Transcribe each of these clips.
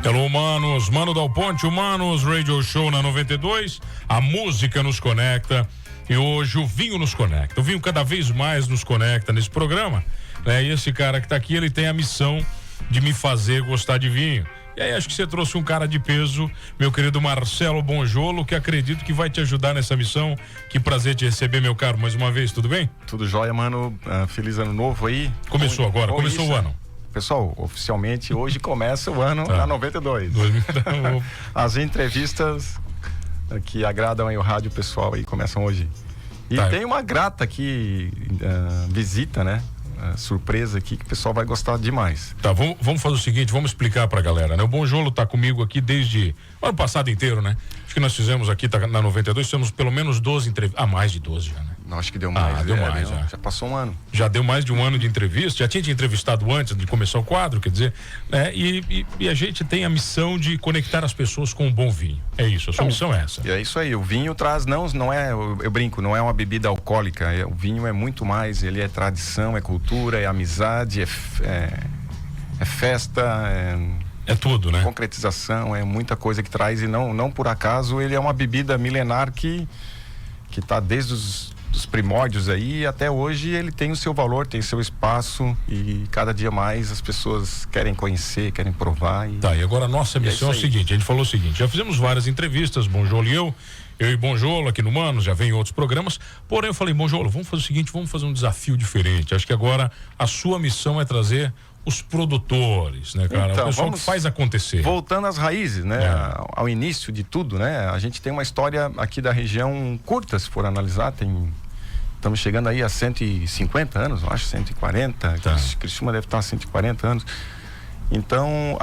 Hello, Humanos, Mano Dal Ponte, Humanos, Radio Show na 92, a música nos conecta e hoje o vinho nos conecta. O vinho cada vez mais nos conecta nesse programa, né? E esse cara que tá aqui, ele tem a missão de me fazer gostar de vinho. E aí acho que você trouxe um cara de peso, meu querido Marcelo Bonjolo, que acredito que vai te ajudar nessa missão. Que prazer te receber, meu caro, mais uma vez, tudo bem? Tudo jóia, mano. Feliz ano novo aí. Começou agora, começou o ano. Pessoal, oficialmente hoje começa o ano na 92. As entrevistas que agradam aí o rádio pessoal aí começam hoje. E tem uma grata aqui, visita, né? Surpresa aqui que o pessoal vai gostar demais. Tá, vamos fazer o seguinte, vamos explicar pra galera, né? O Bonjolo tá comigo aqui desde o ano passado inteiro, né? Acho que nós fizemos aqui, tá na 92, temos pelo menos 12 entrevistas, mais de 12 já, né? Não, acho que deu mais. Deu mais, já passou um ano. Já deu mais de um ano de entrevista, já tinha te entrevistado antes de começar o quadro, quer dizer, né? E a gente tem a missão de conectar as pessoas com um bom vinho. É isso, a sua missão é essa. E é isso aí, o vinho traz, não é, eu brinco, não é uma bebida alcoólica, o vinho é muito mais, ele é tradição, é cultura, é amizade, é festa, é tudo, né? Concretização, é muita coisa que traz e não por acaso ele é uma bebida milenar que tá desde dos primórdios aí até hoje ele tem o seu valor, tem o seu espaço e cada dia mais as pessoas querem conhecer, querem provar. E agora a nossa missão é o seguinte, a gente falou o seguinte, já fizemos várias entrevistas, Bonjolo e eu e Bonjolo aqui no Manos, já vem em outros programas, porém eu falei, Bonjolo, vamos fazer o seguinte, vamos fazer um desafio diferente, acho que agora a sua missão é trazer os produtores, né, cara? Então, o pessoal que faz acontecer. Voltando às raízes, né? Ao início de tudo, né? A gente tem uma história aqui da região curta, se for analisar, estamos chegando aí a 150 anos, eu acho, 140, Criciúma deve estar a 140 anos. Então,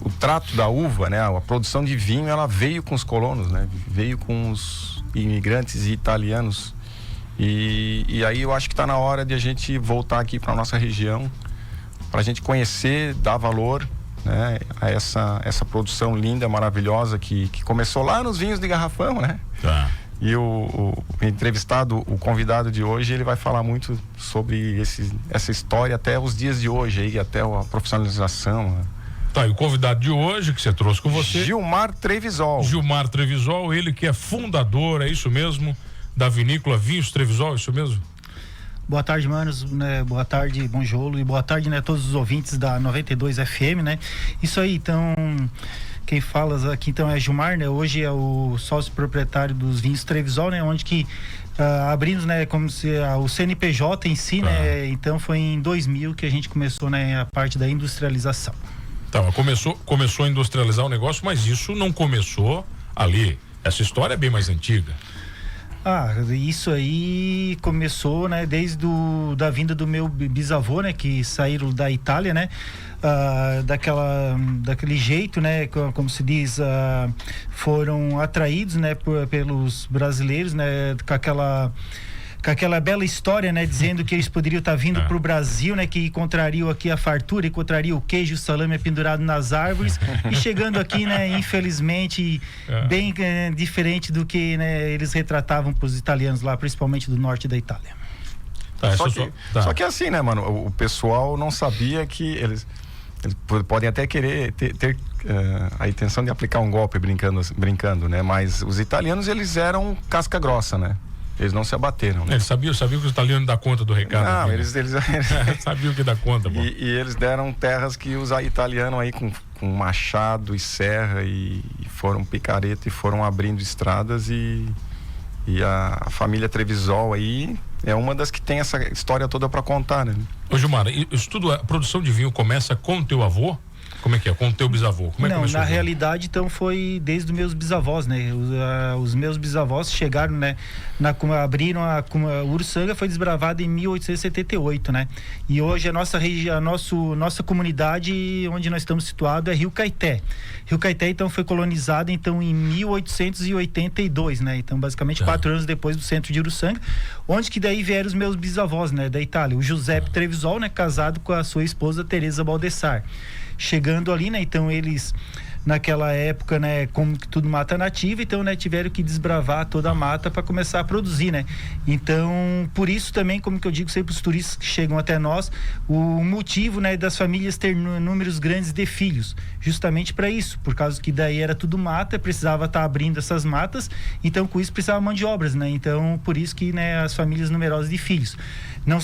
o trato da uva, né? A produção de vinho, ela veio com os colonos, né? Veio com os imigrantes italianos. E aí eu acho que está na hora de a gente voltar aqui para nossa região, para a gente conhecer, dar valor, né, a essa produção linda, maravilhosa que começou lá nos vinhos de garrafão, né? E o entrevistado, o convidado de hoje, ele vai falar muito sobre essa história até os dias de hoje aí, até a profissionalização. E o convidado de hoje que você trouxe com você, Gilmar Trevisol. Gilmar Trevisol, ele que é fundador, é isso mesmo, da vinícola Vinhos Trevisol, isso mesmo? Boa tarde, manos, né? Boa tarde, Bonjolo, e boa tarde, né, todos os ouvintes da 92 FM, né? Isso aí, então, quem fala aqui então é Gilmar, né? Hoje é o sócio proprietário dos Vinhos Trevisol, né? Onde que abrimos, né, como se o CNPJ em si, né? Então foi em 2000 que a gente começou, né, a parte da industrialização. Começou a industrializar o negócio, mas isso não começou ali. Essa história é bem mais antiga. Isso aí começou, né, desde da vinda do meu bisavô, né, que saíram da Itália, né, daquele jeito, né, como se diz, foram atraídos, né, pelos brasileiros, né, com aquela bela história, né, dizendo que eles poderiam estar vindo para o Brasil, né, que encontrariam aqui a fartura, encontrariam o queijo, o salame pendurado nas árvores e chegando aqui, né, infelizmente bem diferente do que, né, eles retratavam para os italianos lá, principalmente do norte da Itália. Só que assim, né, mano, o pessoal não sabia que eles podem até querer ter a intenção de aplicar um golpe brincando, né, mas os italianos, eles eram casca grossa, né? Eles não se abateram, né? Eles sabiam que os italianos dão conta do recado. Não, eles sabiam que dá conta, pô. E eles deram terras que os italianos aí com machado e serra e foram picareta e foram abrindo estradas e a família Trevisol aí é uma das que tem essa história toda para contar, né? Ô Gilmar, a produção de vinho começa com o teu avô? Como é que é? Com o teu bisavô? Como é que começou? Na realidade, então, foi desde os meus bisavós, né? Os meus bisavós chegaram, né? Abriram a Uruçanga, foi desbravada em 1878, né? E hoje a nossa comunidade, onde nós estamos situados, é Rio Caeté. Rio Caeté, então, foi colonizada, então, em 1882, né? Então, basicamente, 4 anos depois do centro de Uruçanga, onde que daí vieram os meus bisavós, né? Da Itália. O Giuseppe Trevisol, né? Casado com a sua esposa, Teresa Baldessar. Chegando ali, né? Então eles naquela época, né, como que tudo mata nativa, então, né, tiveram que desbravar toda a mata para começar a produzir, né? Então, por isso também, como que eu digo sempre, os turistas que chegam até nós, o motivo, né, das famílias ter números grandes de filhos, justamente para isso, por causa que daí era tudo mata, precisava estar abrindo essas matas, então com isso precisava mão de obras, né? Então, por isso que, né, as famílias numerosas de filhos. Não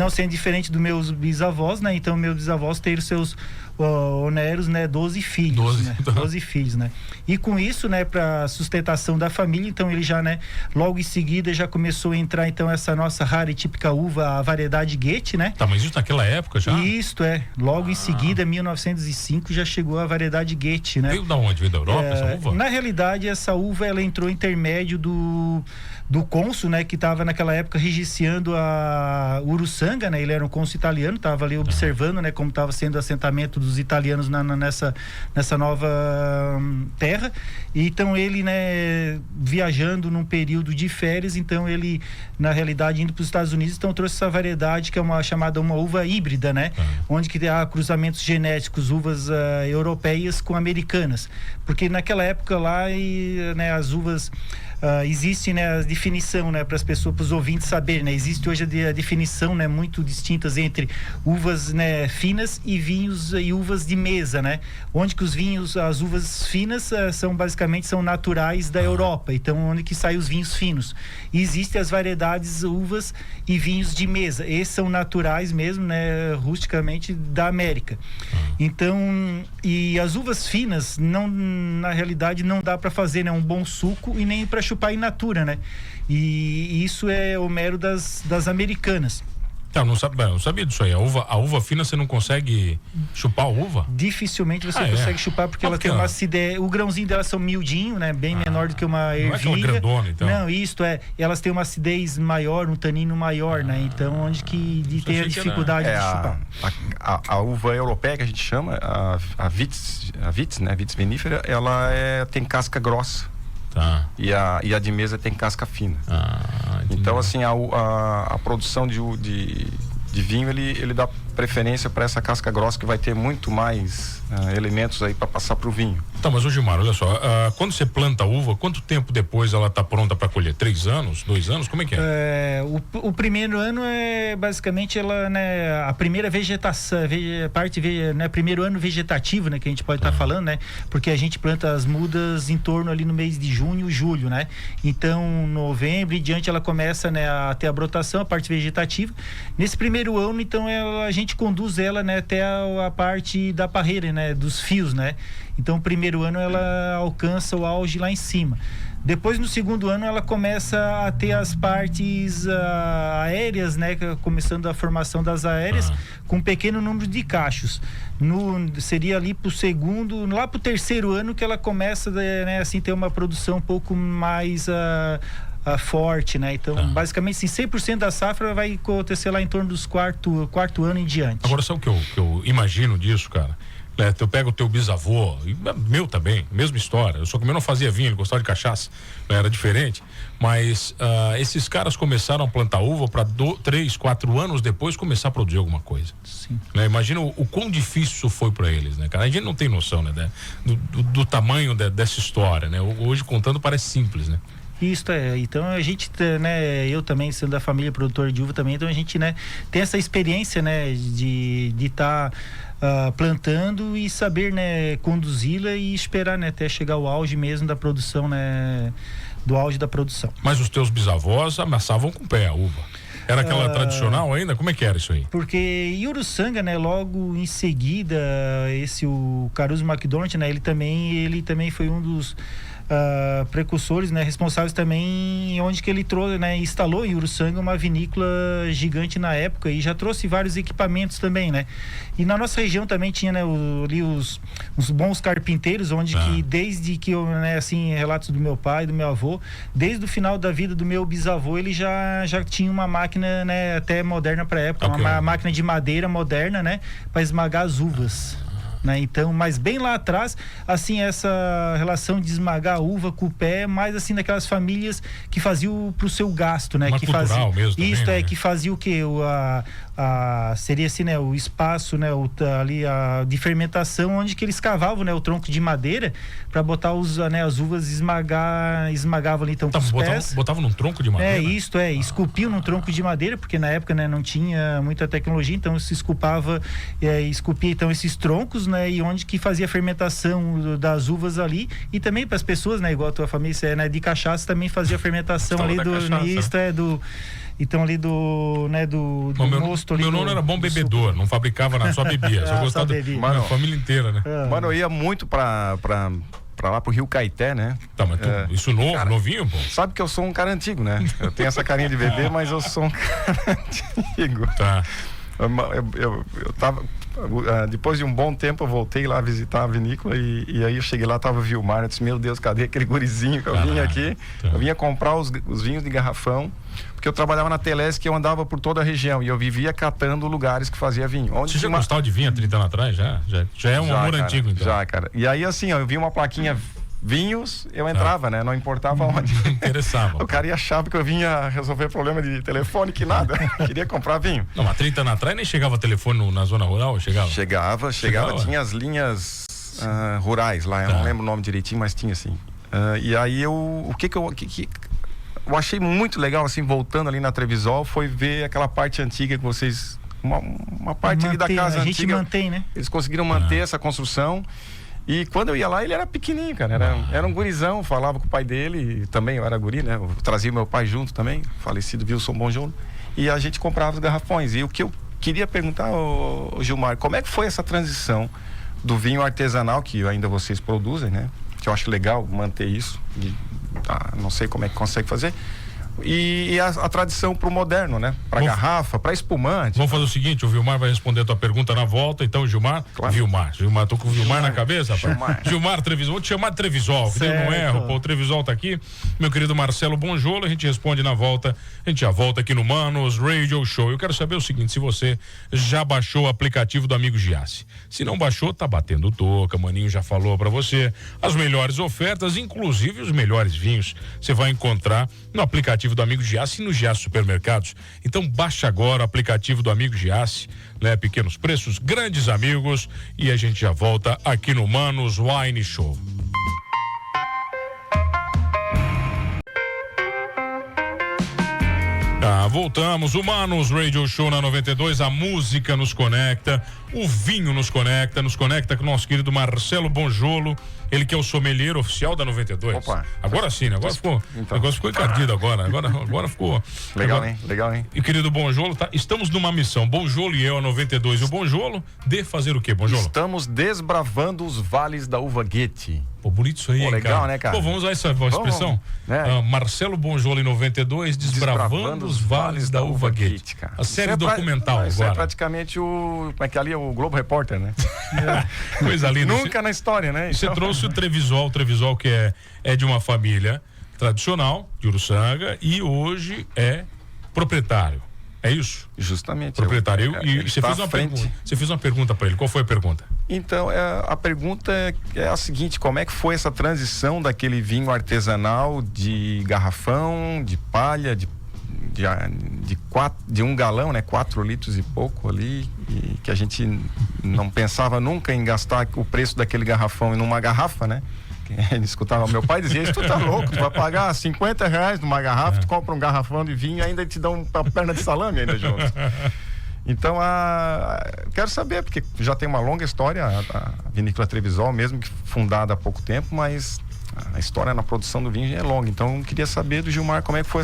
sendo diferente dos meus bisavós, né? Então, meus bisavós têm os seus oneros, né? 12 filhos, 12 filhos, né? E com isso, né, para sustentação da família, então ele já, né, logo em seguida já começou a entrar, então, essa nossa rara e típica uva, a variedade Goethe, né? Tá, mas isso naquela época já? Isto logo em seguida, 1905, já chegou a variedade Goethe, né? Veio da onde? Veio da Europa essa uva? Na realidade, essa uva, ela entrou intermédio do cônsul, né, que estava naquela época regiciando a Uruçanga, né? Ele era um cônsul italiano, estava ali observando, né, como estava sendo o assentamento dos italianos nessa nova terra. E, então ele, né, viajando num período de férias, então ele, na realidade, indo para os Estados Unidos, então trouxe essa variedade que é uma uva híbrida, né? Onde que há cruzamentos genéticos, uvas europeias com americanas, porque naquela época lá, né, as uvas existe, né, a definição, né, para as pessoas, para os ouvintes saberem, né, existe hoje a definição, né, muito distintas entre uvas, né, finas e vinhos e uvas de mesa, né, onde que os vinhos, as uvas finas são naturais da Europa, então onde que saem os vinhos finos, e existem as variedades uvas e vinhos de mesa, esses são naturais mesmo, né, rusticamente da América. Então, e as uvas finas não, na realidade, não dá para fazer, né, um bom suco e nem para chupar in natura, né? E isso é o mero das americanas. Então, não sabia disso aí. A uva fina você não consegue chupar a uva? Dificilmente você consegue chupar, porque ela tem uma acidez. O grãozinho dela são miudinho, né? Bem menor do que uma ervilha. Não é aquela grandona, então. Não, elas têm uma acidez maior, um tanino maior, né? Então, onde que tem a dificuldade de chupar. A uva europeia, que a gente chama, a Vitis, né? Vitis vinifera, ela tem casca grossa. Tá. E a de mesa tem casca fina. Então, assim, a produção de vinho, ele dá preferência para essa casca grossa, que vai ter muito mais elementos aí para passar para o vinho. Tá, mas ô Gilmar, olha só, quando você planta a uva, quanto tempo depois ela tá pronta para colher? 3 anos? 2 anos? Como é que é? O primeiro ano é basicamente ela, né, a primeira vegetação, né, primeiro ano vegetativo, né, que a gente pode estar falando, né, porque a gente planta as mudas em torno ali no mês de junho, julho, né, então novembro e diante ela começa, né, a ter a brotação, a parte vegetativa. Nesse primeiro ano, então, a gente conduz ela, né, até a parte da parreira, né, dos fios, né. Então, o primeiro ano ela alcança o auge lá em cima. Depois, no segundo ano, ela começa a ter as partes aéreas, né, começando a formação das aéreas, com um pequeno número de cachos. Seria ali pro segundo, lá pro terceiro ano que ela começa, né, assim, ter uma produção um pouco mais forte, né? Então, basicamente, assim, 100% da safra vai acontecer lá em torno dos quarto ano em diante. Agora, sabe o que eu imagino disso, cara? Eu pego o teu bisavô, meu também, mesma história, só que o meu não fazia vinho, ele gostava de cachaça, era diferente, mas esses caras começaram a plantar uva para 3, 4 anos depois começar a produzir alguma coisa. Sim. Né? Imagina o quão difícil isso foi para eles, né, cara? A gente não tem noção, né, do tamanho dessa história, né? Hoje contando parece simples, né? Isso então a gente, né, eu também sendo da família produtora de uva também, então a gente, né, tem essa experiência, né, de estar plantando e saber, né, conduzi-la e esperar, né, até chegar ao auge mesmo da produção, né, do auge da produção. Mas os teus bisavós amassavam com o pé a uva. Era aquela tradicional ainda? Como é que era isso aí? Porque Uruçanga, né, logo em seguida, o Caruso McDonald, né, ele também foi um dos precursores, né, responsáveis também, onde que ele trouxe, né, instalou em Uruçanga uma vinícola gigante na época e já trouxe vários equipamentos também, né? E na nossa região também tinha, né, ali os bons carpinteiros, onde que desde que eu, né, assim, relatos do meu pai, do meu avô, desde o final da vida do meu bisavô, ele já tinha uma máquina, né, até moderna para época, uma máquina de madeira moderna, né, para esmagar as uvas. né? Então, mas bem lá atrás, assim, essa relação de esmagar a uva com o pé, mais assim daquelas famílias que faziam pro seu gasto, né? Uma Que cultural fazia mesmo também, isso, né? que fazia o quê? Seria assim, né? O espaço, né? Ali de fermentação, onde que eles cavavam, né? O tronco de madeira para botar as uvas esmagavam ali então com os pés. Botavam num tronco de madeira? Esculpiam num tronco de madeira, porque na época, né, não tinha muita tecnologia, então se esculpia então esses troncos, né? E onde que fazia a fermentação das uvas ali, e também para as pessoas, né? Igual a tua família, né? De cachaça também fazia a fermentação ali então ali do mosto ali. Meu nono era bom bebedor, não fabricava nada, só bebia. Só gostava da família inteira, né? Mano, eu ia muito pra lá pro Rio Caeté, né? Tá, mas isso novinho, pô? Sabe que eu sou um cara antigo, né? Eu tenho essa carinha de bebê, mas eu sou um cara antigo. Tá. Eu tava... depois de um bom tempo eu voltei lá visitar a vinícola e aí eu cheguei lá, tava o Vilmar, eu disse, meu Deus, cadê aquele gurizinho que eu vinha aqui? Tá. Eu vinha comprar os vinhos de garrafão, porque eu trabalhava na Telesc e eu andava por toda a região e eu vivia catando lugares que fazia vinho. Você já gostava de vinho há 30 anos atrás? Já é um amor antigo, então. Já, cara. E aí assim, eu vi uma plaquinha vinhos, eu entrava, né? Não importava onde. Não interessava. O cara achava que eu vinha resolver problema de telefone, que nada. Queria comprar vinho. Não, há 30 anos atrás nem chegava telefone na zona rural, chegava? Chegava. Tinha as linhas rurais lá, eu não lembro o nome direitinho, mas tinha assim. E aí eu achei muito legal, assim, voltando ali na Trevisol, foi ver aquela parte antiga que vocês... Uma parte ali da casa antiga. A gente mantém, né? Eles conseguiram manter essa construção. E quando eu ia lá, ele era pequenininho, cara. Era um gurizão, falava com o pai dele. Também eu era guri, né? Eu trazia meu pai junto também, falecido Wilson Bonjolo. E a gente comprava os garrafões. E o que eu queria perguntar, Gilmar, como é que foi essa transição do vinho artesanal, que ainda vocês produzem, né? Que eu acho legal manter isso. Não sei como é que consegue fazer. E a tradição pro moderno, né? Pra garrafa, pra espumante. Vamos fazer o seguinte, o Vilmar vai responder a tua pergunta na volta, então Gilmar, claro. Vilmar, tô com o Vilmar na cabeça, rapaz. Gilmar Trevisol, vou te chamar de Trevisol, que eu não erro, pô, o Trevisol tá aqui, meu querido Marcelo Bonjolo, a gente responde na volta, a gente já volta aqui no Manos Radio Show. Eu quero saber o seguinte, se você já baixou o aplicativo do Amigo Giasse. Se não baixou, tá batendo toca, Maninho já falou pra você, as melhores ofertas, inclusive os melhores vinhos, você vai encontrar no aplicativo do Amigo Giasse e no Giasse Supermercados. Então baixa agora o aplicativo do Amigo Giasse, né? Pequenos preços, grandes amigos, e a gente já volta aqui no Manos Wine Show. Voltamos, o Manos Radio Show na 92, a música nos conecta, o vinho nos conecta com o nosso querido Marcelo Bonjolo, ele que é o sommelier oficial da 92. Opa. Agora sim, agora ficou, então. O negócio ficou encardido agora ficou. Legal, hein? E querido Bonjolo, estamos numa missão, Bonjolo e eu, a 92, e o Bonjolo de fazer o quê, Bonjolo? Estamos desbravando os vales da uva Goethe. Pô, bonito isso aí, hein, legal, cara? Né, cara? Pô, vamos usar essa expressão? Marcelo Bonjolo em 92, desbravando os vales da uva Goethe. A série documental agora. Isso é praticamente como é que ali é o Globo Repórter, né? Coisa linda. Nunca na história, né? Você trouxe o Trevisol que é de uma família tradicional, de Uruçanga, e hoje é proprietário. É isso? Justamente. Proprietário. E você fez uma pergunta para ele. Qual foi a pergunta? Então, a pergunta é a seguinte: como é que foi essa transição daquele vinho artesanal de garrafão, de palha, de 1 galão, né? 4 litros e pouco ali, e que a gente não pensava nunca em gastar o preço daquele garrafão em uma garrafa, né? Ele escutava meu pai dizer, tu tá louco, tu vai pagar R$50 numa garrafa, tu compra um garrafão de vinho e ainda te dão uma perna de salame ainda junto. Então, quero saber, porque já tem uma longa história, a Vinícola Trevisol, mesmo que fundada há pouco tempo, mas a história na produção do vinho é longa. Então, eu queria saber do Gilmar como é que foi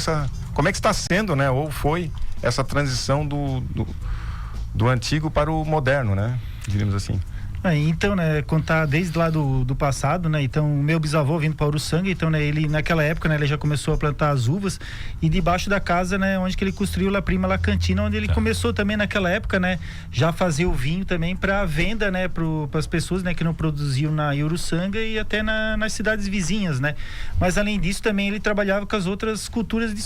como é que está sendo, né? Ou foi essa transição do antigo para o moderno, né? Diríamos assim. Então, né, contar desde lá do passado, né, então o meu bisavô vindo para Uruçanga, então, né, ele naquela época, né, ele já começou a plantar as uvas e debaixo da casa, né, onde que ele construiu La Prima La Cantina, onde ele começou também naquela época, né, já fazer o vinho também para venda, né, para as pessoas, né, que não produziam na Uruçanga e até nas cidades vizinhas, né, mas além disso também ele trabalhava com as outras culturas de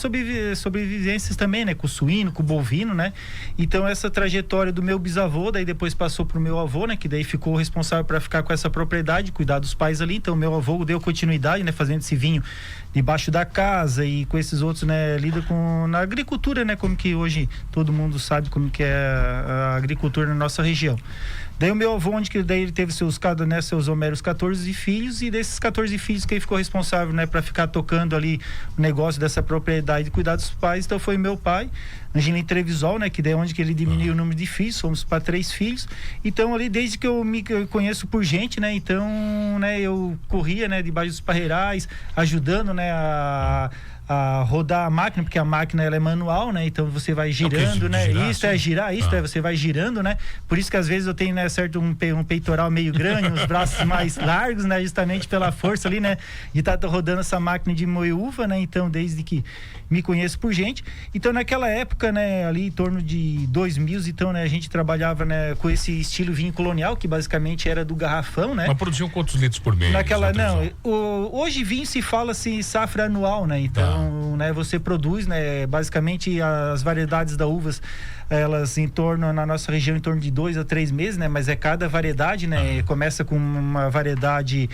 sobrevivências também, né, com o suíno, com o bovino, né, então essa trajetória do meu bisavô, daí depois passou pro meu avô, né, que daí ficou ficou responsável para ficar com essa propriedade, cuidar dos pais ali. Então meu avô deu continuidade, né, fazendo esse vinho debaixo da casa e com esses outros, né, lida na agricultura, né, como que hoje todo mundo sabe como que é a agricultura na nossa região. Daí o meu avô, daí ele teve seus meros 14 filhos, e desses 14 filhos quem ficou responsável, né, para ficar tocando ali o negócio dessa propriedade e cuidar dos pais, então foi meu pai, Angelino Trevisol, né, que daí onde que ele diminuiu o número de filhos, fomos para 3 filhos. Então ali desde que eu conheço por gente, né, então, né, eu corria, né, debaixo dos parreirais, ajudando, né, a rodar a máquina, porque a máquina ela é manual, né? Então você vai girando, né? Você vai girando, né? Por isso que às vezes eu tenho, né, certo, um peitoral meio grande, uns braços mais largos, né? Justamente pela força ali, né? De estar rodando essa máquina de moer uva, né? Então, desde que me conheço por gente. Então, naquela época, né, ali em torno de 2000, então, né, a gente trabalhava, né, com esse estilo vinho colonial, que basicamente era do garrafão, né? Mas produziam quantos litros por mês? Hoje vinho se fala assim, safra anual, né? Então, né, você produz, né, basicamente as variedades da uvas, elas na nossa região em torno de 2 a 3 meses, né? Mas é cada variedade, né? Começa com uma variedade,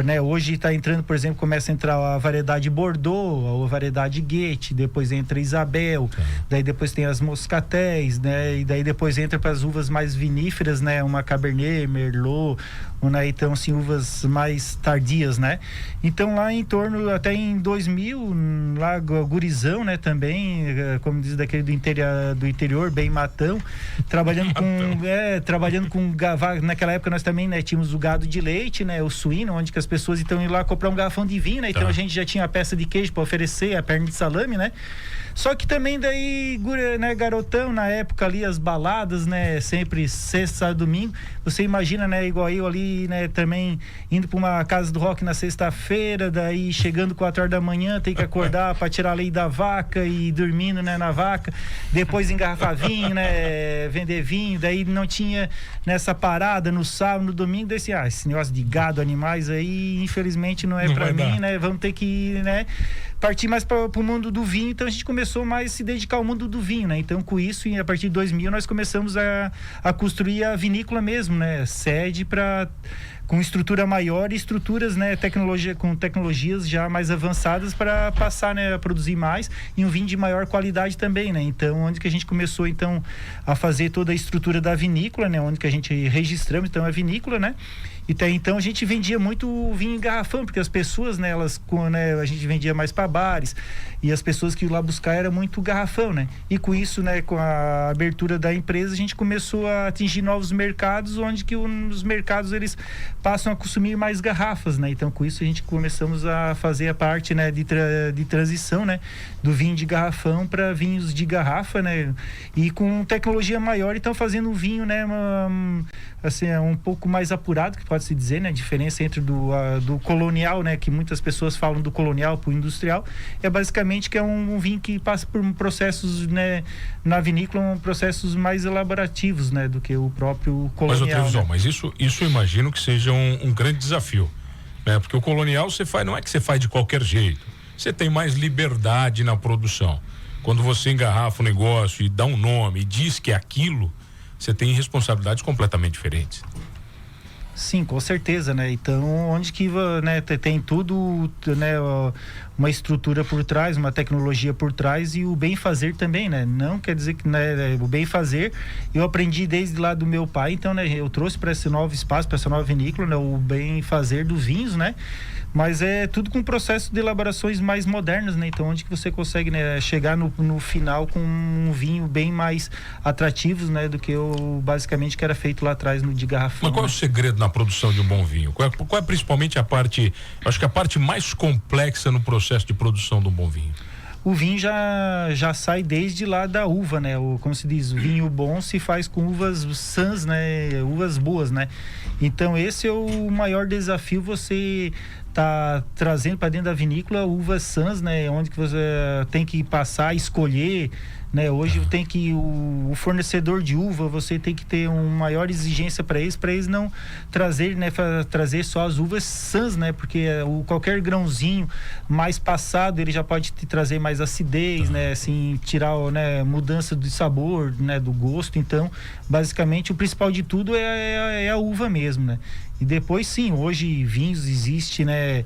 né? Hoje está entrando, por exemplo, começa a entrar a variedade Bordeaux, a variedade Goethe, depois entra Isabel, daí depois tem as Moscatéis, né? E daí depois entra para as uvas mais viníferas, né? Uma Cabernet, Merlot, né? Então, assim, uvas mais tardias, né? Então, lá em torno, até em 2000, lá Gurizão, né? Também, como diz daquele do interior, bem matão, trabalhando com naquela época nós também, né, tínhamos o gado de leite, né, o suíno, onde que as pessoas então iam lá comprar um garrafão de vinho, né, então a gente já tinha a peça de queijo para oferecer, a perna de salame, né. Só que também daí, né, garotão, na época ali, as baladas, né, sempre sexta, sábado, domingo, você imagina, né, igual eu ali, né, também indo para uma casa do rock na sexta-feira, daí chegando 4 horas da manhã, tem que acordar para tirar a leite da vaca e dormindo, né, na vaca, depois engarrafar vinho, né, vender vinho, daí não tinha nessa parada no sábado, no domingo, daí assim, esse negócio de gado, animais aí, infelizmente não é para mim, né, vamos ter que, né, partir mais para o mundo do vinho. Então a gente começou mais a se dedicar ao mundo do vinho, né? Então com isso, e a partir de 2000 nós começamos a construir a vinícola mesmo, né? Sede com estrutura maior e estruturas, né, com tecnologias já mais avançadas para passar, né, a produzir mais e um vinho de maior qualidade também, né? Então, onde que a gente começou então a fazer toda a estrutura da vinícola, né, onde que a gente registramos então a vinícola, né? E até então a gente vendia muito vinho em garrafão, porque as pessoas, né, a gente vendia mais para bares e as pessoas que iam lá buscar era muito garrafão, né? E com isso, né, com a abertura da empresa, a gente começou a atingir novos mercados, onde que os mercados eles passam a consumir mais garrafas, né? Então com isso a gente começamos a fazer a parte, né, de transição, né, do vinho de garrafão para vinhos de garrafa, né? E com tecnologia maior, então fazendo um vinho, né, assim, um pouco mais apurado, que pode-se dizer, né? A diferença entre do colonial, né? Que muitas pessoas falam do colonial para o industrial, é basicamente que é um vinho que passa por processos, né, na vinícola, processos mais elaborativos, né? Do que o próprio colonial. Mas isso eu imagino que seja um grande desafio, né? Porque o colonial não é que você faz de qualquer jeito, você tem mais liberdade na produção. Quando você engarrafa um negócio e dá um nome e diz que é aquilo, você tem responsabilidades completamente diferentes. Sim, com certeza, né? Então, onde que, né, tem tudo, né, uma estrutura por trás, uma tecnologia por trás e o bem fazer também, né? Não quer dizer que, né, o bem fazer, eu aprendi desde lá do meu pai, então, né, eu trouxe para esse novo espaço, para essa nova vinícola, né, o bem fazer dos vinhos, né? Mas é tudo com processo de elaborações mais modernas, né? Então, onde que você consegue, né, chegar no final com um vinho bem mais atrativos, né, do que basicamente que era feito lá atrás no de garrafão. Mas qual é o segredo na produção de um bom vinho? Qual é principalmente acho que a parte mais complexa no processo de produção de um bom vinho? O vinho já sai desde lá da uva, né? Como se diz, o vinho bom se faz com uvas sãs, né? Uvas boas, né? Então esse é o maior desafio, você tá trazendo para dentro da vinícola uvas sãs, né? Onde que você tem que passar, escolher, né? Hoje tem que o fornecedor de uva, você tem que ter uma maior exigência para eles não trazer, né, trazer só as uvas sãs, né? Porque qualquer grãozinho mais passado, ele já pode te trazer mais acidez, né? Assim, tirar, né, mudança de sabor, né, do gosto. Então, basicamente, o principal de tudo é a uva mesmo, né? E depois, sim, hoje vinhos existe, né?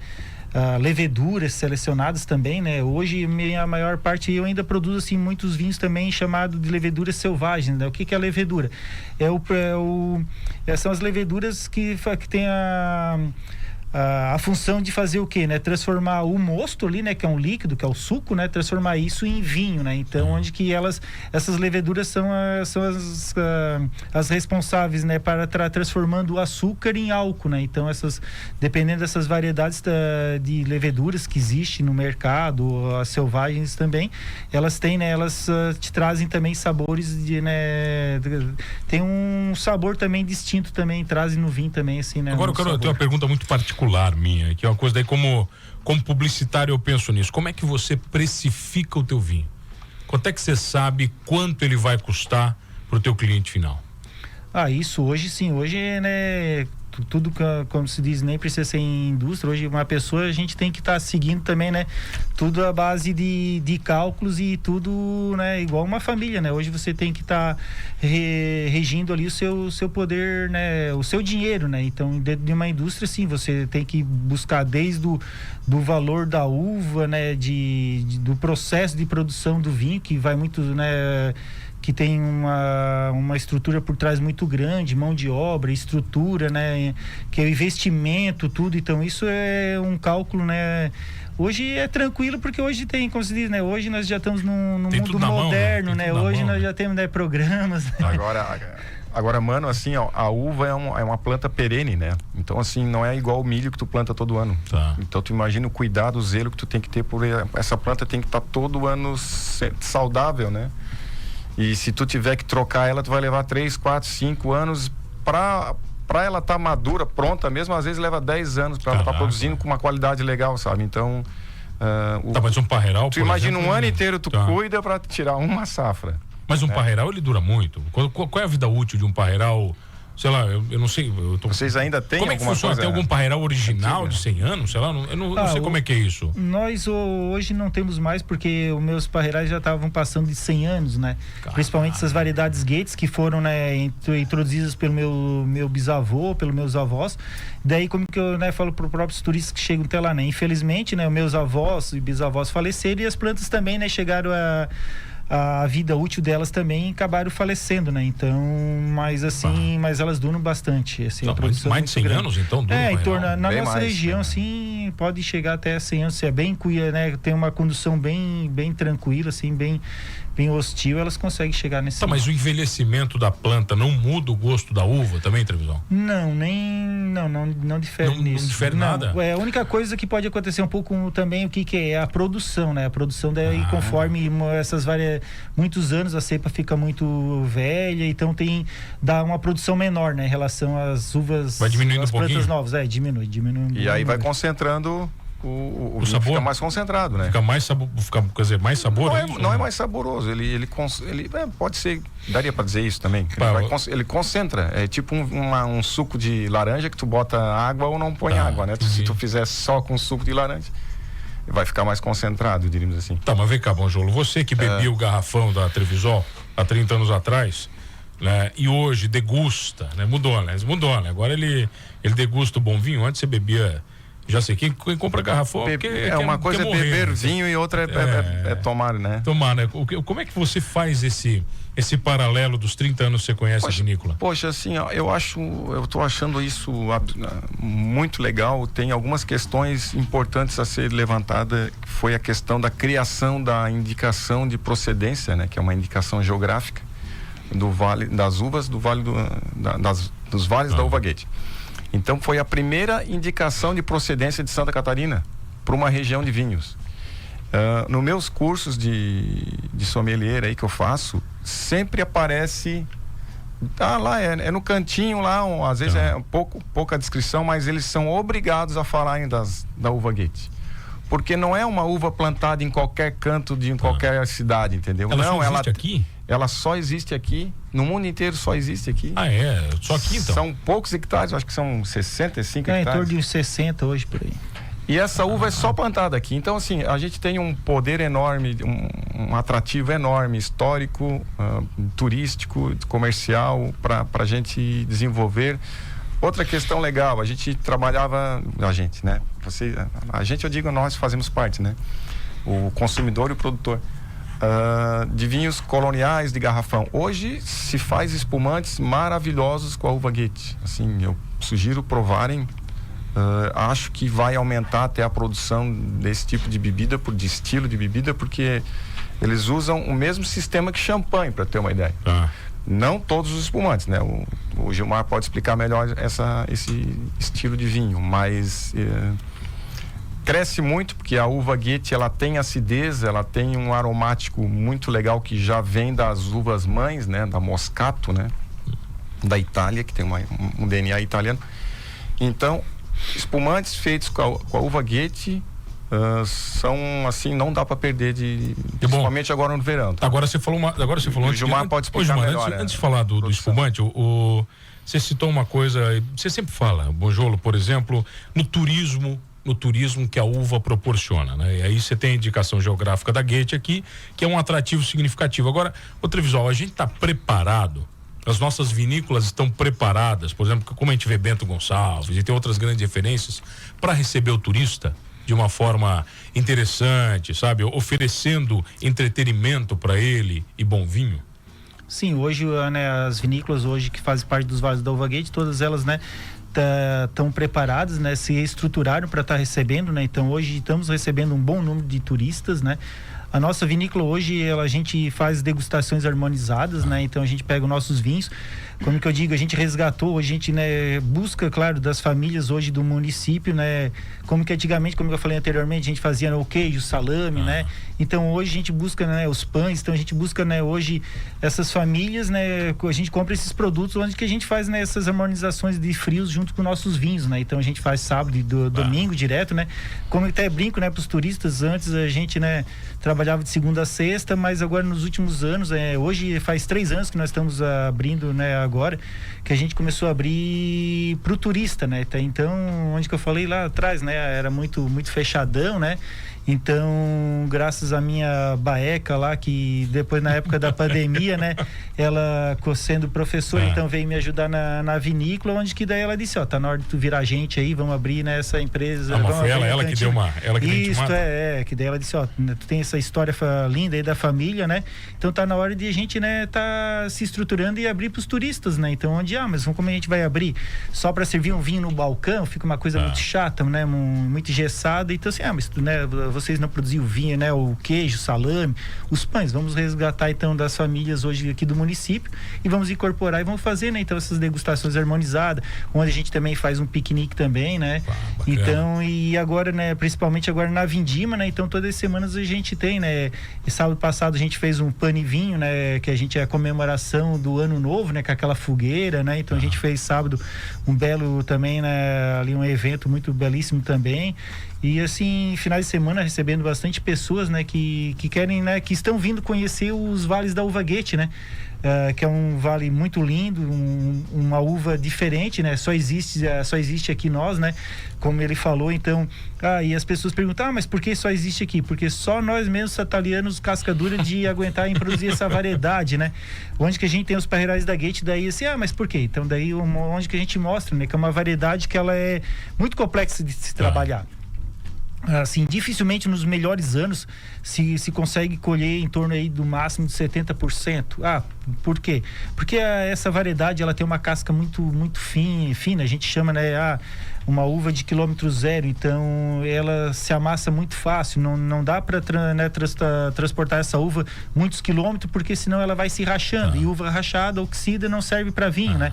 Leveduras selecionadas também, né? Hoje, a maior parte, eu ainda produzo, assim, muitos vinhos também chamados de leveduras selvagens, né? O que é a levedura? São as leveduras que tem a função de fazer o quê, né? Transformar o mosto ali, né? Que é um líquido, que é o suco, né? Transformar isso em vinho, né? Então, onde que essas leveduras são as responsáveis, né? Para transformando o açúcar em álcool, né? Então, dependendo dessas variedades de leveduras que existem no mercado, as selvagens também, elas têm, né? Elas te trazem também sabores né? Tem um sabor também distinto também, trazem no vinho também, assim, né? Agora, eu tenho uma pergunta muito particular minha, que é uma coisa daí como publicitário eu penso nisso. Como é que você precifica o teu vinho? Quanto é que você sabe quanto ele vai custar pro teu cliente final? Isso hoje sim, hoje, né, tudo como se diz, nem precisa ser em indústria. Hoje uma pessoa, a gente tem que estar seguindo também, né, tudo à base de cálculos e tudo, né, igual uma família, né? Hoje você tem que estar regindo ali o seu poder, né, o seu dinheiro, né? Então, dentro de uma indústria, sim, você tem que buscar desde do valor da uva, né, do processo de produção do vinho, que vai muito, né, que tem uma estrutura por trás muito grande, mão de obra, estrutura, né, que é o investimento, tudo. Então, isso é um cálculo, né. Hoje é tranquilo, porque hoje tem, como se diz, né, hoje nós já estamos num mundo moderno, né, hoje nós já temos, né, programas. Agora, mano, assim, ó, a uva é uma planta perene, né? Então, assim, não é igual o milho que tu planta todo ano. Então, tu imagina o cuidado, o zelo que tu tem que ter por essa planta, tem que estar todo ano saudável, né? E se tu tiver que trocar ela, tu vai levar 3, 4, 5 anos pra ela estar madura, pronta mesmo, às vezes leva 10 anos pra ela estar produzindo com uma qualidade legal, sabe? Então... mas um parreiral, tu imagina um ano inteiro, tu cuida pra tirar uma safra. Mas um parreiral, ele dura muito. Qual é a vida útil de um parreiral? Sei lá, eu não sei. Vocês ainda têm como é que funciona? Tem algum parreiral original antiga, de 100 anos? Sei lá, eu não sei como é que é isso. Nós hoje não temos mais, porque os meus parreirais já estavam passando de 100 anos, né? Caramba. Principalmente essas variedades Gates que foram, né, introduzidas pelo meu bisavô, pelos meus avós. Daí, como que eu, né, falo para os próprios turistas que chegam até lá, né? Infelizmente, né, meus avós e bisavós faleceram, e as plantas também, né, chegaram a vida útil delas também acabaram falecendo, né? Então, mas assim, mas elas duram bastante, assim. Não, mais de 100 anos, então? Em torno, na nossa região, assim, pode chegar até 100 anos, se é bem, né? Tem uma condução bem tranquila, assim, bem hostil, elas conseguem chegar nesse... Mas o envelhecimento da planta não muda o gosto da uva também, Trevisão? Não difere nisso. Não difere nada? É a única coisa que pode acontecer um pouco também, o que é a produção, né? A produção daí, conforme essas muitos anos, a cepa fica muito velha, então dá uma produção menor, né? Em relação às uvas... Vai diminuindo às um pouquinho? plantas novas, diminui. E aí vai concentrando... O sabor fica mais concentrado, né? Fica mais sabor, quer dizer, mais sabor? Não é mais saboroso, ele pode ser, daria pra dizer isso também. Ele concentra, é tipo um suco de laranja que tu bota água ou não põe água, né? Se tu fizer só com suco de laranja, vai ficar mais concentrado, diríamos assim. Mas vem cá, Bonjolo, você que bebia o garrafão da Trevisol há 30 anos atrás, né? E hoje degusta, né? Mudou, né? Agora ele degusta o bom vinho. Antes você bebia... Já sei, quem compra garrafão... uma coisa é beber vinho e outra é tomar, né? Tomar, né? Como é que você faz esse paralelo dos 30 anos que você conhece a vinícola? Poxa, assim, eu tô achando isso muito legal. Tem algumas questões importantes a ser levantada, que foi a questão da criação da indicação de procedência, né? Que é uma indicação geográfica do Vale das Uvas, do Vale dos Vales da Uva Gate. Então, foi a primeira indicação de procedência de Santa Catarina para uma região de vinhos. Nos meus cursos de sommelier aí que eu faço, sempre aparece... lá é no cantinho lá, às vezes é pouca descrição, mas eles são obrigados a falarem da Uva Gate. porque não é uma uva plantada em qualquer canto de qualquer cidade, entendeu? Ela não, só existe aqui? Ela só existe aqui, no mundo inteiro só existe aqui. Ah, é? Só aqui então? São poucos hectares, acho que são 65 em hectares. torno de uns 60 hoje por aí. E essa uva é só plantada aqui. Então, assim, a gente tem um poder enorme, um atrativo enorme, histórico, turístico, comercial, para a gente desenvolver. Outra questão legal, a gente trabalhava, né? A gente, eu digo, nós fazemos parte, né? O consumidor e o produtor. De vinhos coloniais de garrafão. Hoje se faz espumantes maravilhosos com a uva Goethe. Assim, eu sugiro provarem. Acho que vai aumentar até a produção desse tipo de bebida, de estilo de bebida, porque eles usam o mesmo sistema que champanhe, para ter uma ideia. Não todos os espumantes, né? O Gilmar pode explicar melhor esse estilo de vinho, mas cresce muito porque a uva Goethe, ela tem acidez, ela tem um aromático muito legal que já vem das uvas mães, né? Da Moscato, né? Da Itália, que tem um DNA italiano. Então, espumantes feitos com a uva Goethe são assim, não dá para perder principalmente agora no verão. Tá? Agora você falou o Gilmar pode explicar melhor. Antes de falar do espumante, você citou uma coisa, você sempre fala, Bonjolo, por exemplo, no turismo que a uva proporciona, né? E aí você tem a indicação geográfica da Goethe aqui, que é um atrativo significativo. Agora, ô Trevisol, a gente está preparado? As nossas vinícolas estão preparadas, por exemplo, como a gente vê Bento Gonçalves e tem outras grandes referências, para receber o turista de uma forma interessante, sabe? Oferecendo entretenimento para ele e bom vinho? Sim, hoje, né, as vinícolas hoje que fazem parte dos Vales da Uva Goethe, todas elas, né, estão preparadas, né, se estruturaram para estar recebendo, né? Então hoje estamos recebendo um bom número de turistas, né? A nossa vinícola hoje, a gente faz degustações harmonizadas, né? Então a gente pega os nossos vinhos, como que eu digo, a gente resgatou, a gente, né, busca, claro, das famílias hoje do município, né? Como que antigamente, como eu falei anteriormente, a gente fazia, né, o queijo, o salame, né? Então hoje a gente busca, né, os pães, então a gente busca, né, hoje essas famílias, né? A gente compra esses produtos onde que a gente faz, né, essas harmonizações de frios junto com nossos vinhos, né? Então a gente faz sábado e domingo direto, né? Como eu até brinco, né, para os turistas, antes a gente, né, trabalhava de segunda a sexta, mas agora nos últimos anos, hoje faz 3 anos que nós estamos abrindo, né, agora, que a gente começou a abrir pro turista, né? Então, onde que eu falei lá atrás, né, era muito fechadão, né? Então, graças à minha baeca lá, que depois na época da pandemia, né, ela sendo professora, então veio me ajudar na vinícola, onde que daí ela disse, ó, tá na hora de tu virar gente aí, vamos abrir nessa empresa. Mas foi ela que deu ela que isso, que daí ela disse, ó, tu tem essa história linda aí da família, né? Então tá na hora de a gente, né, tá se estruturando e abrir pros turistas, né? Então, mas como a gente vai abrir só para servir um vinho no balcão, fica uma coisa muito chata, né? Muito engessada. Então assim, mas tu, né, vocês não produziam vinho, né? O queijo, o salame, os pães. Vamos resgatar então das famílias hoje aqui do município e vamos incorporar e vamos fazer, né? Então essas degustações harmonizadas, onde a gente também faz um piquenique também, né? Então, e agora, né? Principalmente agora na Vindima, né? Então todas as semanas a gente tem, né? E sábado passado a gente fez um pane vinho, né? Que a gente é a comemoração do ano novo, né? Com aquela fogueira, né? Então a gente fez sábado um belo também, né? Ali um evento muito belíssimo também. E assim, finais de semana recebendo bastante pessoas, né, que querem, né, que estão vindo conhecer os vales da uva Goethe, né? Que é um vale muito lindo, uma uva diferente, né? Só existe aqui nós, né? Como ele falou, então, e as pessoas perguntam, mas por que só existe aqui? Porque só nós mesmos italianos casca dura de aguentar em produzir essa variedade, né? Onde que a gente tem os parreirais da Goethe, daí assim, mas por quê? Então daí onde que a gente mostra, né, que é uma variedade que ela é muito complexa de se trabalhar. Assim, dificilmente nos melhores anos se consegue colher em torno aí do máximo de 70%. Por quê? Porque essa variedade ela tem uma casca muito fina, a gente chama, né, uma uva de quilômetro zero, então ela se amassa muito fácil, não dá para transportar essa uva muitos quilômetros, porque senão ela vai se rachando, e uva rachada, oxida, não serve para vinho, né?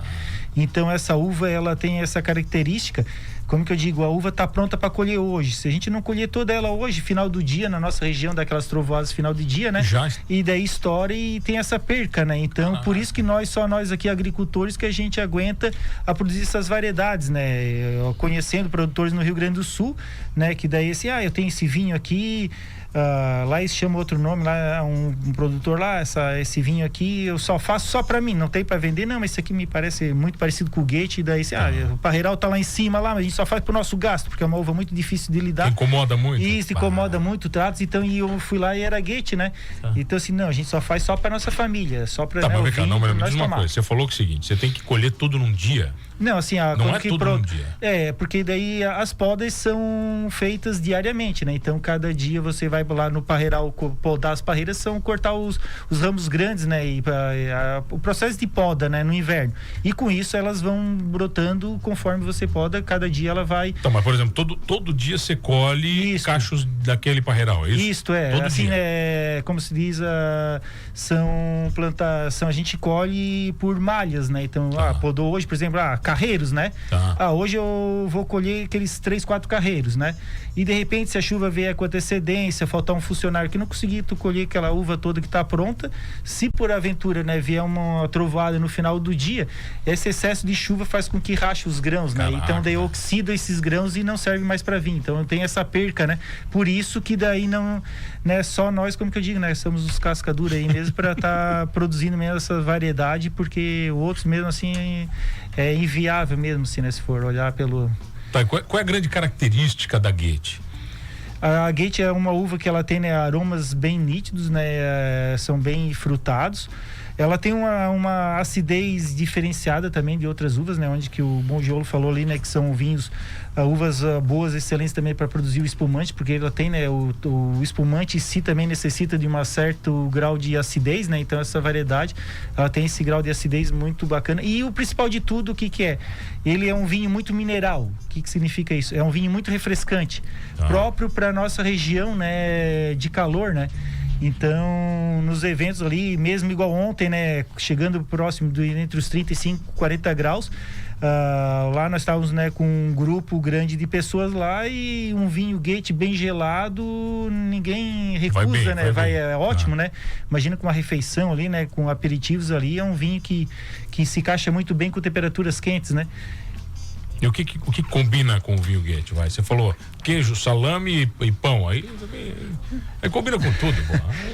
Então essa uva ela tem essa característica como que eu digo, a uva está pronta para colher hoje. Se a gente não colher toda ela hoje, final do dia, na nossa região, daquelas trovoadas final de dia, né? E daí estoura e tem essa perca, né? Então, por isso que só nós aqui, agricultores, que a gente aguenta a produzir essas variedades, né? Conhecendo produtores no Rio Grande do Sul, né? Que daí assim, eu tenho esse vinho aqui, lá eles chamam outro nome, lá um produtor lá, esse vinho aqui eu só faço só para mim, não tem para vender, não, mas esse aqui me parece muito parecido com o Goethe, e daí o Parreiral tá lá em cima lá, mas a gente só faz pro nosso gasto, porque é uma uva muito difícil de lidar. Incomoda muito. Isso, incomoda muito, tratos, então e eu fui lá e era Goethe, né? Então assim, não, a gente só faz só pra nossa família, só pra, mas vem cá, não, mas me diz uma tomar. coisa, você falou que é o seguinte, você tem que colher tudo num dia. Não, assim, não é tudo num dia. Porque daí as podas são feitas diariamente, né? Então cada dia você vai lá no parreiral podar as parreiras, são cortar os ramos grandes, né? E o processo de poda, né? No inverno. E com isso elas vão brotando conforme você poda, cada dia ela vai. Então, mas por exemplo, todo dia você colhe cachos daquele parreiral, é isso? Isto é, todo assim, dia. Como se diz, a gente colhe por malhas, né? Então, podou hoje, por exemplo, carreiros, né? Hoje eu vou colher aqueles 3, 4 carreiros, né? E de repente, se a chuva vier com antecedência, faltar um funcionário que não conseguir colher aquela uva toda que está pronta, se por aventura, né, vier uma trovoada no final do dia, esse excesso de chuva faz com que rache os grãos, né? Então daí oxida esses grãos e não serve mais para vinho. Então tem essa perca, né? Por isso que daí não, né, só nós, como que eu digo, né, somos os cascadura aí mesmo para estar produzindo mesmo essa variedade, porque outros mesmo assim é inviável mesmo, assim, né, se for olhar pelo... Qual é a grande característica da Goethe? A Goethe é uma uva que ela tem, né, aromas bem nítidos, né, são bem frutados. Ela tem uma acidez diferenciada também de outras uvas, né? Onde que o Bongiolo falou ali, né? Que são vinhos, uvas boas, excelentes também para produzir o espumante, porque ela tem, né? O espumante em si também necessita de um certo grau de acidez, né? Então essa variedade, ela tem esse grau de acidez muito bacana. E o principal de tudo, o que é? Ele é um vinho muito mineral. O que significa isso? É um vinho muito refrescante, próprio para nossa região, né? De calor, né? Então, nos eventos ali, mesmo igual ontem, né, chegando próximo entre os 35 e 40 graus, lá nós estávamos, né, com um grupo grande de pessoas lá e um vinho Goethe bem gelado, ninguém recusa, né? É ótimo, né? Imagina com uma refeição ali, né, com aperitivos ali, é um vinho que se encaixa muito bem com temperaturas quentes, né? E o que combina com o vinho Goethe? Você falou queijo, salame e pão. Aí combina com tudo.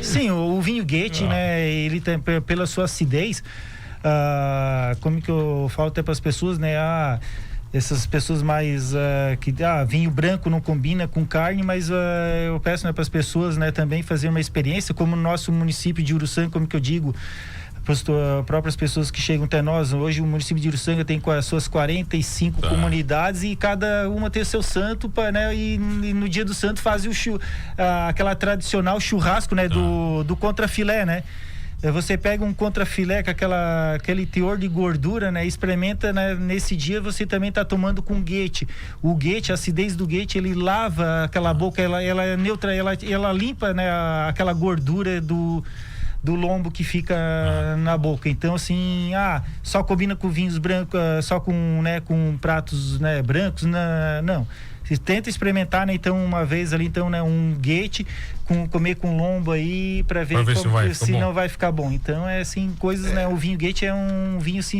Sim, o vinho Goethe, né? Ele tem, pela sua acidez, como que eu falo até para as pessoas, né? Essas pessoas mais vinho branco não combina com carne, mas eu peço, né, para as pessoas, né, também fazer uma experiência, como no nosso município de Uruçanga, como que eu digo, para as próprias pessoas que chegam até nós. Hoje o município de Uruçanga tem as suas 45 comunidades e cada uma tem o seu santo, né? E no dia do santo faz aquela tradicional churrasco, né? Do contrafilé, né? Você pega um contrafilé com aquele teor de gordura, né? Experimenta, né? Nesse dia você também está tomando com Goethe. O Goethe, a acidez do Goethe, ele lava aquela boca, ela é neutra, ela limpa, né? Aquela gordura do lombo que fica na boca. Então, assim, só combina com vinhos brancos, só com pratos, né, brancos, não. Você tenta experimentar, né, então, uma vez ali, então, né, um Goethe, comer com lombo aí, para ver se não vai ficar bom. Então, é assim, coisas, né, o vinho Goethe é um vinho, assim,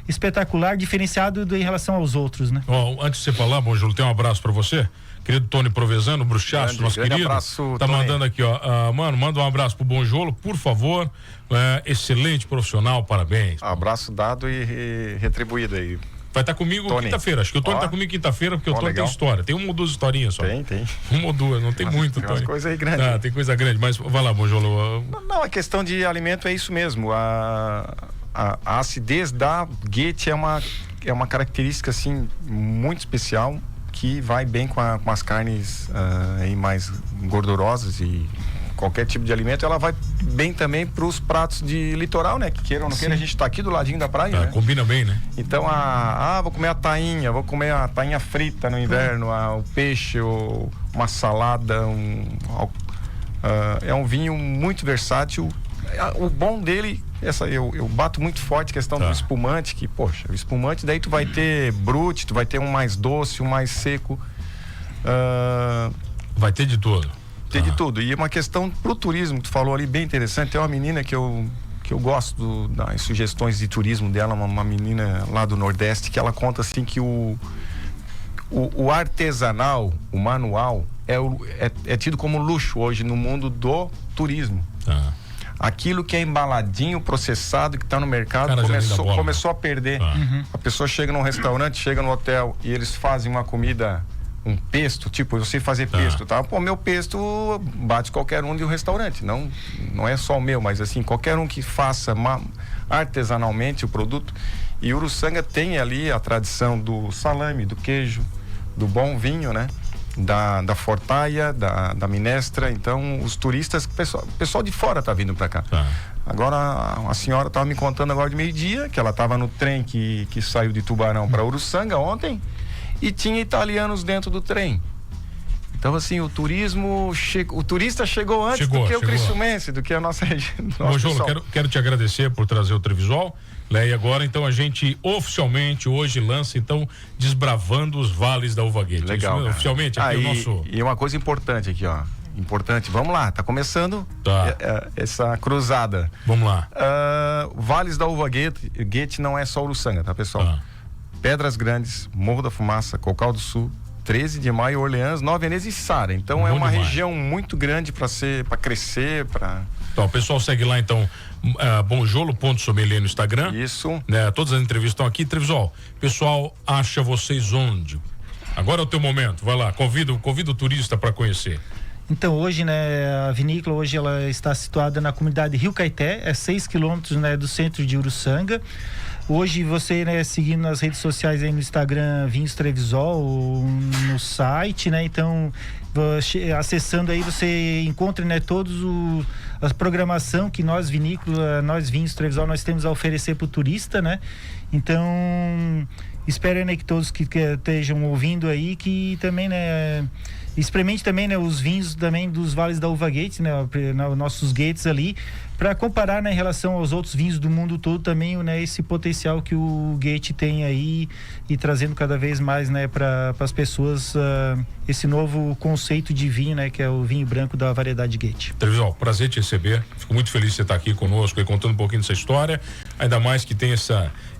espetacular, diferenciado em relação aos outros, né? Antes de você falar, Bongiolo, tem um abraço para você. Querido Tony Provezano, Bruxaço, nosso querido. Abraço, tá Tony. Mandando aqui, mano, manda um abraço pro Bongiolo, por favor. Excelente profissional, parabéns. Abraço dado e retribuído aí. Vai estar comigo Tony. Quinta-feira. Acho que o Tony tá comigo quinta-feira, porque o Tony legal. tem história. Tem uma ou duas historinhas só. Tem. Uma ou duas, não tem muito, tem Tony. Tem coisa aí grande. Tem coisa grande, mas vai lá, Bongiolo. Não, a questão de alimento é isso mesmo. A acidez da Goethe é uma característica, assim, muito especial, que vai bem com as carnes aí mais gordurosas, e qualquer tipo de alimento. Ela vai bem também para os pratos de litoral, né? Que queira ou não queira, a gente está aqui do ladinho da praia, né? Combina bem, né? Então, vou comer vou comer a tainha frita no inverno, o peixe, uma salada, é um vinho muito versátil. O bom dele eu bato muito forte a questão do espumante, que, poxa, o espumante daí tu vai ter brute, tu vai ter um mais doce, um mais seco. Vai ter de tudo. De tudo. E uma questão pro turismo, tu falou ali, bem interessante. Tem uma menina que eu gosto das sugestões de turismo dela, uma menina lá do Nordeste, que ela conta assim que o artesanal, o manual, é tido como luxo hoje no mundo do turismo. Aquilo que é embaladinho, processado, que está no mercado, começou a perder. A pessoa chega num restaurante, chega no hotel e eles fazem uma comida, um pesto, tipo, eu sei fazer pesto, tá? Pô, meu pesto bate qualquer um de um restaurante, não é só o meu, mas assim, qualquer um que faça artesanalmente o produto. E Uruçanga tem ali a tradição do salame, do queijo, do bom vinho, né? Da fortaia, da minestra. Então, os turistas, o pessoal de fora tá vindo para cá. Agora, a senhora tava me contando agora de meio-dia que ela tava no trem que saiu de Tubarão para Uruçanga ontem e tinha italianos dentro do trem. Então, assim, o turista chegou antes do que o cristiumense, do que a nossa região. Bom, Jolo, quero te agradecer por trazer o Trevisol, né? E agora, então, a gente oficialmente hoje lança, então, Desbravando os Vales da Uva Gate. Legal. Isso, oficialmente, aqui o nosso... E uma coisa importante aqui, ó. Importante, vamos lá, tá começando essa cruzada. Vamos lá. Vales da Uva Gate não é só Uruçanga, tá, pessoal? Pedras Grandes, Morro da Fumaça, Cocal do Sul, 13 de Maio, Orleans, Nova Veneza e Sara. Então é uma região muito grande para crescer, Então, o pessoal segue lá, então, bonjolo.sommelier no Instagram. Isso. Né, todas as entrevistas estão aqui. Trevisol, pessoal acha vocês onde? Agora é o teu momento, vai lá, convida o turista para conhecer. Então, hoje, né, a vinícola hoje ela está situada na comunidade Rio Caeté, 6 quilômetros, né, do centro de Uruçanga. Hoje você, né, seguindo nas redes sociais aí no Instagram Vinhos Trevisol, no site, né, então acessando aí você encontra, né, a programação que nós vinícola, nós Vinhos Trevisol, nós temos a oferecer para o turista, né, então espero, né, que todos que estejam ouvindo aí, que também, né, experimente também, né, os vinhos também dos Vales da Uva Gate, né, nossos gates ali, para comparar, né, em relação aos outros vinhos do mundo todo também, né, esse potencial que o Gate tem aí e trazendo cada vez mais, né, para as pessoas esse novo conceito de vinho, né, que é o vinho branco da variedade Gate. Trevisol, prazer te receber. Fico muito feliz de você estar aqui conosco e contando um pouquinho dessa história, ainda mais que tem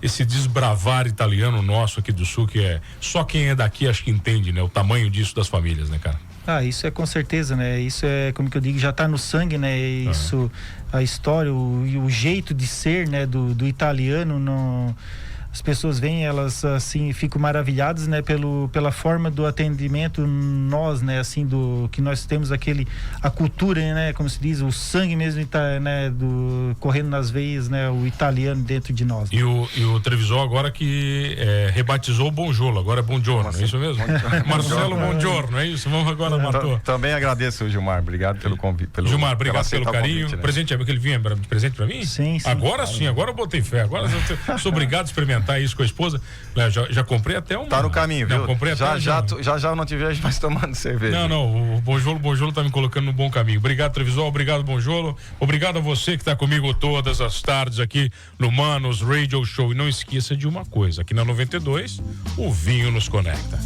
esse desbravar italiano nosso aqui do Sul, que é só quem é daqui acho que entende, né, o tamanho disso das famílias, né, cara? Isso é com certeza, né? Isso é, como que eu digo, já está no sangue, né? Isso, a história, o jeito de ser, né? Do italiano, as pessoas veem, elas assim ficam maravilhadas, né, pela forma do atendimento, nós, né, assim, do que nós temos a cultura, né, como se diz, o sangue mesmo, né, correndo nas veias, né, o italiano dentro de nós. Né? E o Trevisol agora que rebatizou o Bonjolo, agora é Bongiorno, é isso mesmo? Marcelo Bongiorno, é isso? Vamos agora, matou. Também agradeço, Gilmar, obrigado pelo convite. Gilmar, obrigado pelo carinho. Convite, né? Presente, aquele vinho é presente pra mim? Sim. Agora sim, agora eu botei fé, agora eu sou obrigado a experimentar isso com a esposa. Já comprei até uma. Tá no caminho, viu? Comprei já eu não te vejo mais tomando cerveja. Não, o Bonjolo tá me colocando no bom caminho. Obrigado, Trevisol, obrigado, Bonjolo. Obrigado a você que tá comigo todas as tardes aqui no Manos Radio Show. E não esqueça de uma coisa, aqui na 92, o vinho nos conecta.